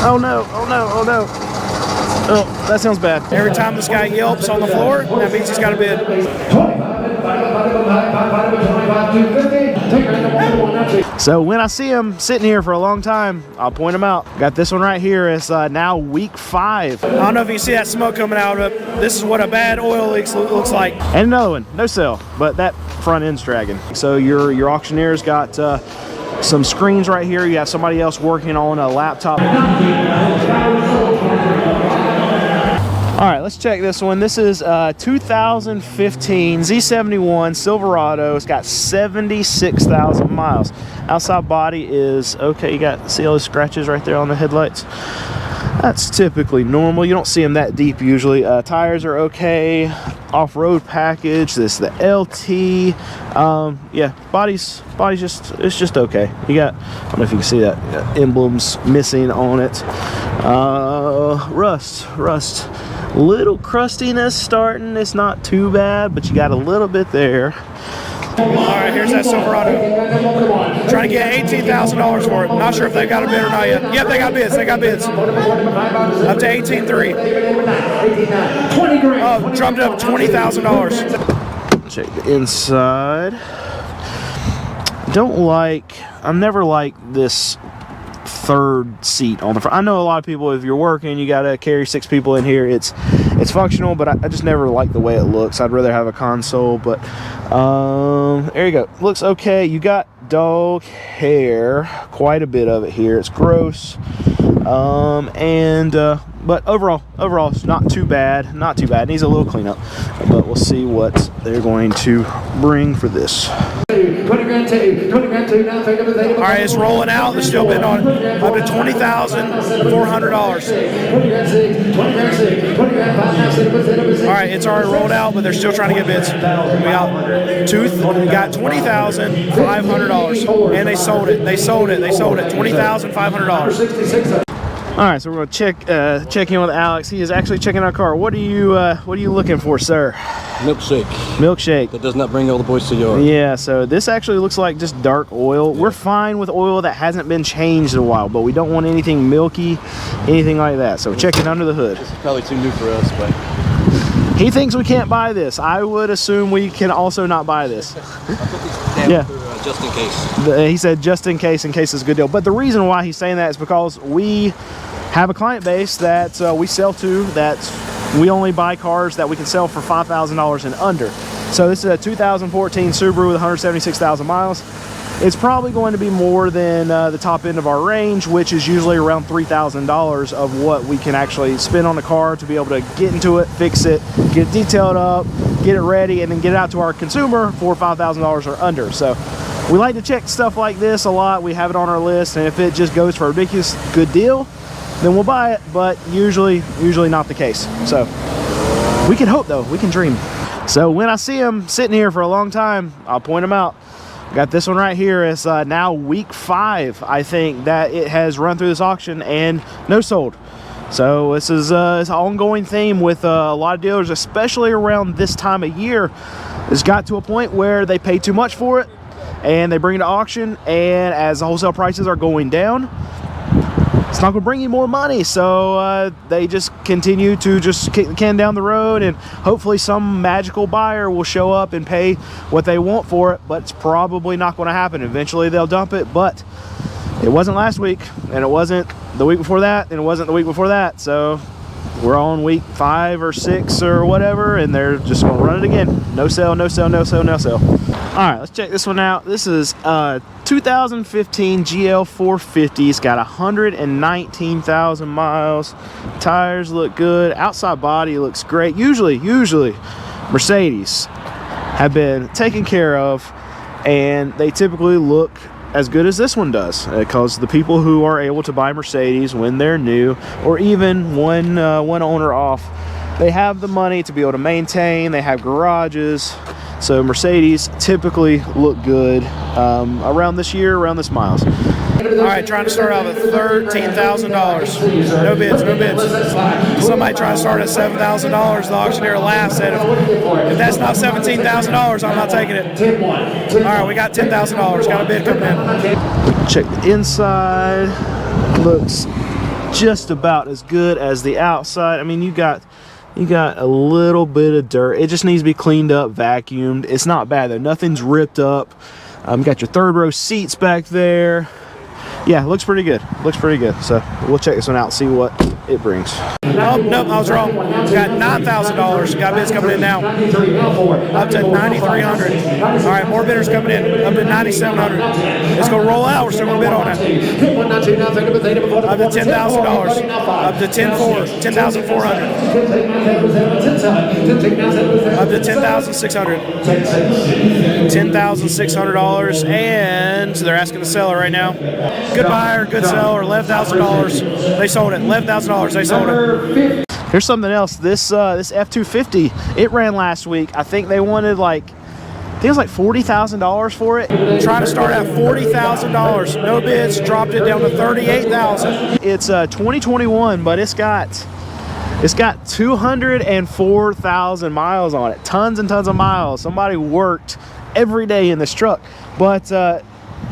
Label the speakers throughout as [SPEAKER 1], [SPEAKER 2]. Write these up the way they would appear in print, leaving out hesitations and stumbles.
[SPEAKER 1] Oh no, oh no, oh no. Oh, that sounds bad. Every time this guy yelps on the floor, that means he's got a bid. So when I see him sitting here for a long time, I'll point him out. Got this one right here. It's now week 5. I don't know if you see that smoke coming out of it. This is what a bad oil leak looks like. And another one, no sale, but that front end's dragging. So your auctioneer's got some screens right here. You have somebody else working on a laptop. All right, let's check this one. This is 2015 Z71 Silverado. It's got 76,000 miles. Outside body is okay. You see all those scratches right there on the headlights? That's typically normal. You don't see them that deep usually. Tires are okay. Off-road package. This is the LT. Yeah, body's just okay. You got, I don't know if you can see that, emblems missing on it. Rust. Little crustiness starting. It's not too bad, but you got a little bit there. All right, here's that Silverado. Trying to get $18,000 for it. Not sure if they got a bid or not yet. Yep, they got bids. Up to $18,300. Oh, dropped it up $20,000. Check the inside. I've never liked this third seat on the front. I know a lot of people, if you're working, you got to carry 6 people in here. It's functional, but I just never like the way it looks. I'd rather have a console, but there you go. Looks okay. You got dog hair, quite a bit of it here. It's gross. But overall it's not too bad. Needs a little cleanup, but we'll see what they're going to bring for this. All right, it's rolling out. They're still bidding on it. Up to $20,400. All right, it's already rolled out, but they're still trying to get bids. We got $20,500, and they sold it. $20,500. All right, so we're gonna check in with Alex. He is actually checking our car. What are you looking for, sir? Milkshake.
[SPEAKER 2] That does not bring all the boys to the yard.
[SPEAKER 1] Yeah, so this actually looks like just dark oil. Yeah. We're fine with oil that hasn't been changed in a while, but we don't want anything milky, anything like that. So check it under the hood.
[SPEAKER 2] This is probably too new for us, but
[SPEAKER 1] he thinks we can't buy this. I would assume we can also not buy this. Yeah.
[SPEAKER 2] Just in case.
[SPEAKER 1] He said just in case it's a good deal. But the reason why he's saying that is because we have a client base that we sell to, that we only buy cars that we can sell for $5,000 and under. So this is a 2014 Subaru with 176,000 miles. It's probably going to be more than the top end of our range, which is usually around $3,000 of what we can actually spend on a car to be able to get into it, fix it, get it detailed up, get it ready, and then get it out to our consumer for $5,000 or under. So we like to check stuff like this a lot. We have it on our list, and if it just goes for a ridiculous good deal, then we'll buy it, but usually not the case. So we can hope, though. We can dream. So when I see him sitting here for a long time, I'll point him out. Got this one right here. It's now week 5, I think, that it has run through this auction and no sold. So this is it's an ongoing theme with a lot of dealers, especially around this time of year. It's got to a point where they pay too much for it and they bring it to auction, and as the wholesale prices are going down, it's not going to bring you more money. So they just continue to just kick the can down the road, and hopefully some magical buyer will show up and pay what they want for it, but it's probably not going to happen. Eventually they'll dump it, but it wasn't last week, and it wasn't the week before that, and it wasn't the week before that. So we're on week 5 or 6 or whatever, and they're just going to run it again. No sale, no sale, no sale, no sale. All right, let's check this one out. This is 2015 GL 450. It's got 119,000 miles. Tires look good. Outside body looks great. Usually Mercedes have been taken care of, and they typically look as good as this one does, because the people who are able to buy Mercedes when they're new, or even one owner off, they have the money to be able to maintain. They have garages So Mercedes typically look good around this year, around this miles. All right, trying to start out at $13,000. No bids, no bids. Somebody trying to start at $7,000. The auctioneer laughs at him. If that's not $17,000, I'm not taking it. All right, we got $10,000. Got a bid coming in. Check the inside. Looks just about as good as the outside. I mean, you got a little bit of dirt. It just needs to be cleaned up, vacuumed. It's not bad though. Nothing's ripped up. You got your third row seats back there. Yeah, looks pretty good. Looks pretty good. So we'll check this one out and see what it brings. Oh, nope, I was wrong. We got $9,000. Got bids coming in now. Up to $9,300. All right, more bidders coming in. Up to $9,700. It's going to roll out. We're still going to bid on it. Up to $10,000. Up to $10,400. Up to $10,600. $10,600. And they're asking the seller right now. Good buyer, good seller, $11,000. They sold it. $11,000. They sold it. Here's something else. This F-250, it ran last week. I think they wanted like, I think it was like $40,000 for it. Trying to start at $40,000. No bids. Dropped it down to $38,000. It's 2021, but it's got 204,000 miles on it. Tons and tons of miles. Somebody worked every day in this truck, but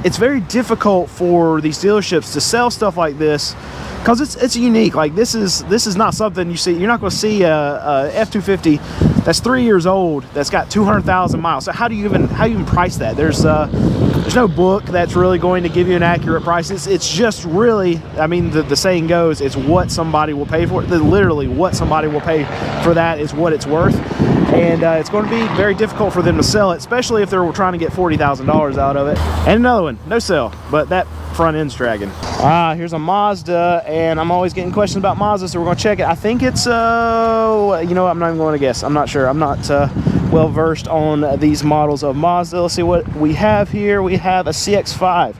[SPEAKER 1] it's very difficult for these dealerships to sell stuff like this because it's unique. Like this is not something you see. You're not going to see a F-250 that's 3 years old that's got 200,000 miles. So how do you even price that? There's no book that's really going to give you an accurate price. It's just really, I mean, the saying goes, it's what somebody will pay for it. Literally what somebody will pay for that is what it's worth. And it's going to be very difficult for them to sell it, especially if they're trying to get $40,000 out of it. And another one, no sell, but that front end's dragging. Here's a Mazda, and I'm always getting questions about Mazda, so we're going to check it. I think it's, you know what, I'm not even going to guess. I'm not sure. I'm not well versed on these models of Mazda. Let's see what we have here. We have a CX-5.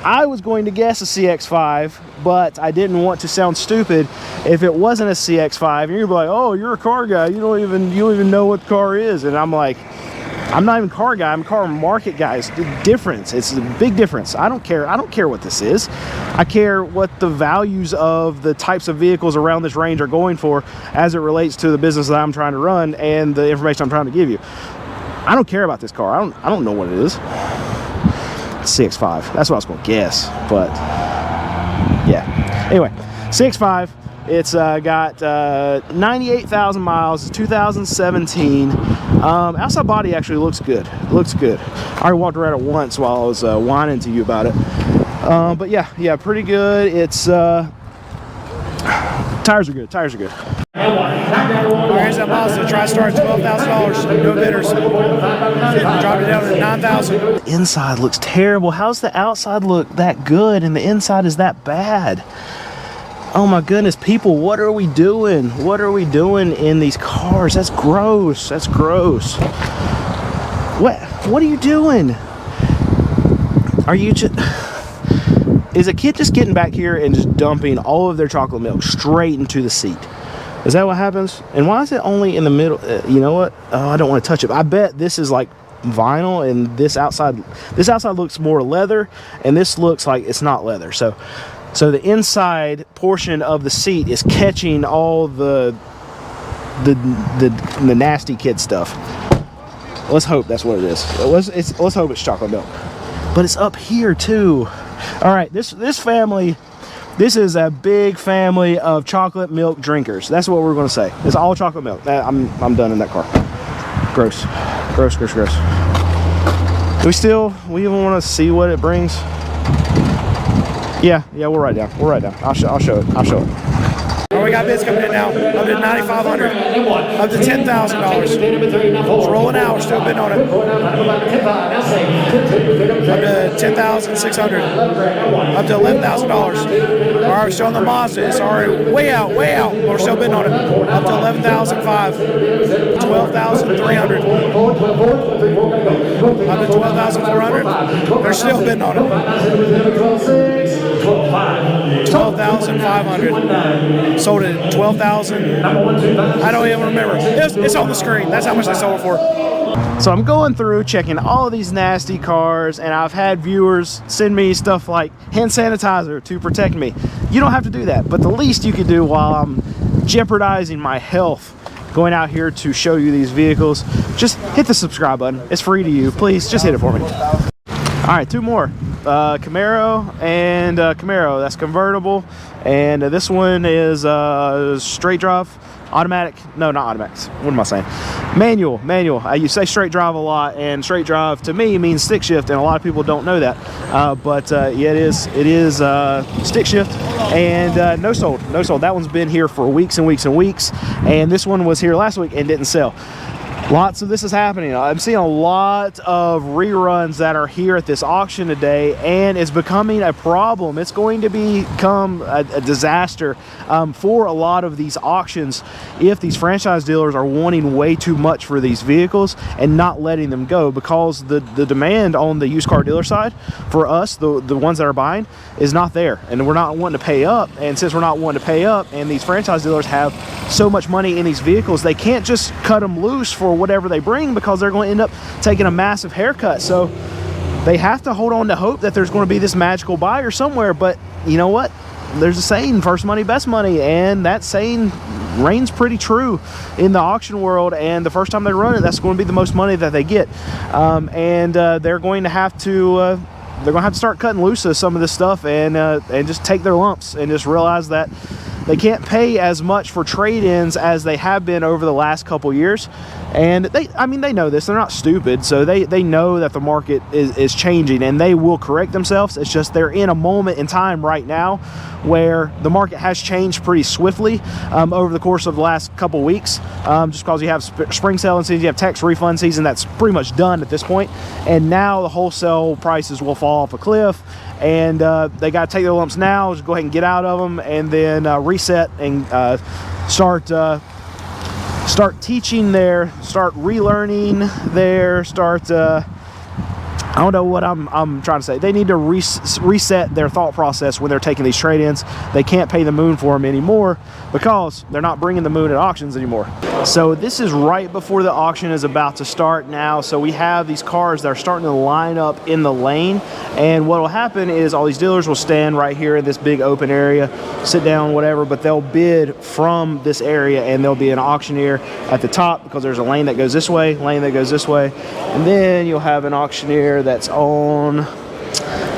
[SPEAKER 1] I was going to guess a CX-5, but I didn't want to sound stupid if it wasn't a CX-5. And you're like, oh, you're a car guy. You don't even know what the car is. And I'm like, I'm not even a car guy. I'm a car market guy. It's the difference. It's a big difference. I don't care. I don't care what this is. I care what the values of the types of vehicles around this range are going for as it relates to the business that I'm trying to run and the information I'm trying to give you. I don't care about this car. I don't know what it is. CX-5. That's what I was going to guess, but yeah. Anyway, CX-5. It's got 98,000 miles. It's 2017. Outside body actually looks good. It looks good. I already walked around it once while I was whining to you about it. But yeah, pretty good. It's tires are good. Tires are good. Here's that Mazda. Try to start at $12,000. No bidders. Dropped it down to $9,000. The inside looks terrible. How's the outside look that good and the inside is that bad? Oh my goodness, people, what are we doing? What are we doing in these cars? That's gross. That's gross. What are you doing? Are you just... Is a kid just getting back here and just dumping all of their chocolate milk straight into the seat? Is that what happens? And why is it only in the middle? You know what? Oh, I don't want to touch it. I bet this is like vinyl, and this outside looks more leather, and this looks like it's not leather. So the inside portion of the seat is catching all the nasty kid stuff. Let's hope that's what it is. Let's hope it's chocolate milk. But it's up here too. All right, this family. This is a big family of chocolate milk drinkers. That's what we're going to say. It's all chocolate milk. I'm done in that car. Gross. Gross, gross, gross. We even want to see what it brings? Yeah, we'll write down. We'll write down. I'll show it. Oh, we got bids coming in now. Up to $9,500. Up to $10,000. It's rolling out. We're still bidding on it. Up to $10,600. Up to $11,000. All right, we're still on the Mazda. It's already way out. We're still bidding on it. Up to $11,500. $12,300. Up to $12,400. They're still bidding on it. $12,500. Sold it $12,000. I don't even remember. It's on the screen. That's how much they sold it for. So I'm going through checking all of these nasty cars, and I've had viewers send me stuff like hand sanitizer to protect me. You don't have to do that, but the least you could do while I'm jeopardizing my health going out here to show you these vehicles, just hit the subscribe button. It's free to you. Please just hit it for me. All right, two more. Camaro and Camaro. That's convertible, and this one is straight drive. Automatic, no, not automatic. What am I saying? Manual. You say straight drive a lot, and straight drive to me means stick shift, and a lot of people don't know that. Yeah, it is stick shift, and no sold. That one's been here for weeks and weeks and weeks, and this one was here last week and didn't sell. Lots of this is happening. I'm seeing a lot of reruns that are here at this auction today, and it's becoming a problem. It's going to become a disaster for a lot of these auctions if these franchise dealers are wanting way too much for these vehicles and not letting them go, because the demand on the used car dealer side for us, the ones that are buying, is not there, and we're not wanting to pay up. And since we're not wanting to pay up, and these franchise dealers have so much money in these vehicles, they can't just cut them loose for whatever they bring, because they're going to end up taking a massive haircut. So they have to hold on to hope that there's going to be this magical buyer somewhere. But you know what? There's a saying, first money, best money, and that saying reigns pretty true in the auction world. And the first time they run it, that's going to be the most money that they get. They're going to have to start cutting loose of some of this stuff and just take their lumps and just realize that they can't pay as much for trade-ins as they have been over the last couple years. And they know this. They're not stupid, so they know that the market is changing, and they will correct themselves. It's just they're in a moment in time right now where the market has changed pretty swiftly over the course of the last couple weeks, just because you have spring selling season, you have tax refund season that's pretty much done at this point, and now the wholesale prices will fall off a cliff, and they got to take their lumps now, just go ahead and get out of them, and then reset and start teaching there, start relearning there, I don't know what I'm trying to say. They need to reset their thought process when they're taking these trade-ins. They can't pay the moon for them anymore because they're not bringing the moon at auctions anymore. So this is right before the auction is about to start now. So we have these cars that are starting to line up in the lane, and what will happen is all these dealers will stand right here in this big open area, sit down, whatever, but they'll bid from this area, and there'll be an auctioneer at the top because there's a lane that goes this way, lane that goes this way, and then you'll have an auctioneer that's on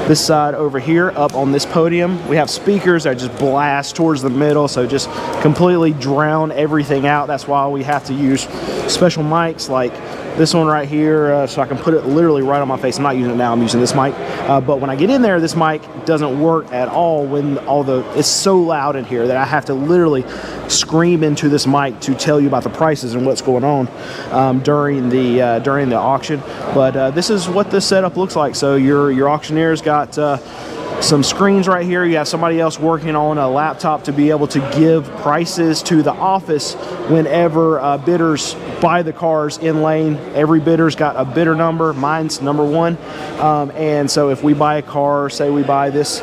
[SPEAKER 1] this side over here up on this podium. We have speakers that just blast towards the middle, so just completely drown everything out. That's why we have to use special mics like this one right here, so I can put it literally right on my face. I'm not using it now, I'm using this mic, but when I get in there, this mic doesn't work at all when it's so loud in here that I have to literally scream into this mic to tell you about the prices and what's going on during the auction. But this is what this setup looks like. So your auctioneer's got some screens right here. You have somebody else working on a laptop to be able to give prices to the office whenever bidders buy the cars in lane. Every bidder's got a bidder number. Mine's number 1. And so if we buy a car, say we buy this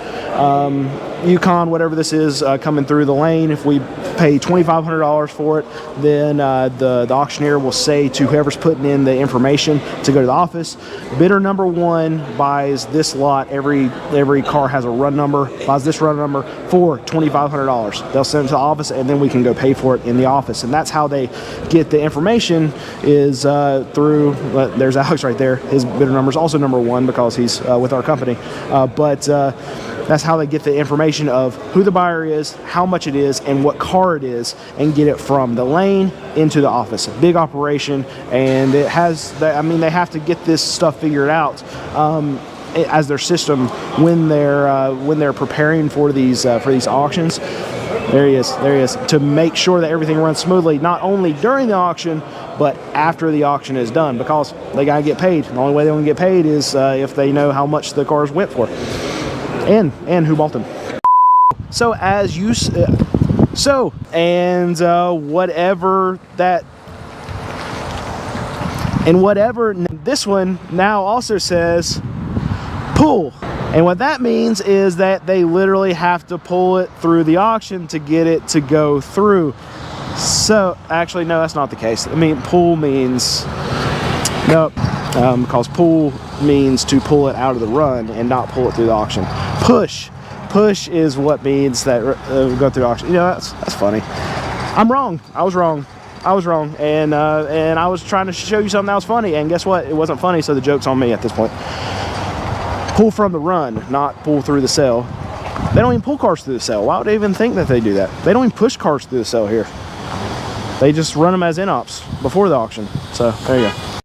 [SPEAKER 1] Yukon, whatever this is, coming through the lane, if we pay $2,500 for it, then the auctioneer will say to whoever's putting in the information to go to the office, bidder number 1 buys this lot. Every car has a run number, buys this run number for $2,500. They'll send it to the office, and then we can go pay for it in the office. And that's how they get the information, is through, there's Alex right there. His bidder number is also number 1 because he's with our company. That's how they get the information of who the buyer is, how much it is, and what car it is, and get it from the lane into the office. A big operation, and it has, they have to get this stuff figured out as their system when they're preparing for these auctions. There he is, to make sure that everything runs smoothly, not only during the auction, but after the auction is done, because they gotta get paid. The only way they can get paid is if they know how much the cars went for. And who bought them. So as you whatever this one now also says pull, and what that means is that they literally have to pull it through the auction to get it to go through. So actually no, that's not the case. I mean, pull means Nope. Because pull means to pull it out of the run and not pull it through the auction. Push is what means that go through the auction. You know, that's funny. I'm wrong. I was wrong. And I was trying to show you something that was funny, and guess what? It wasn't funny, so the joke's on me at this point. Pull from the run, not pull through the sale. They don't even pull cars through the sale. Why would they even think that they do that? They don't even push cars through the sale here. They just run them as in-ops before the auction. So there you go.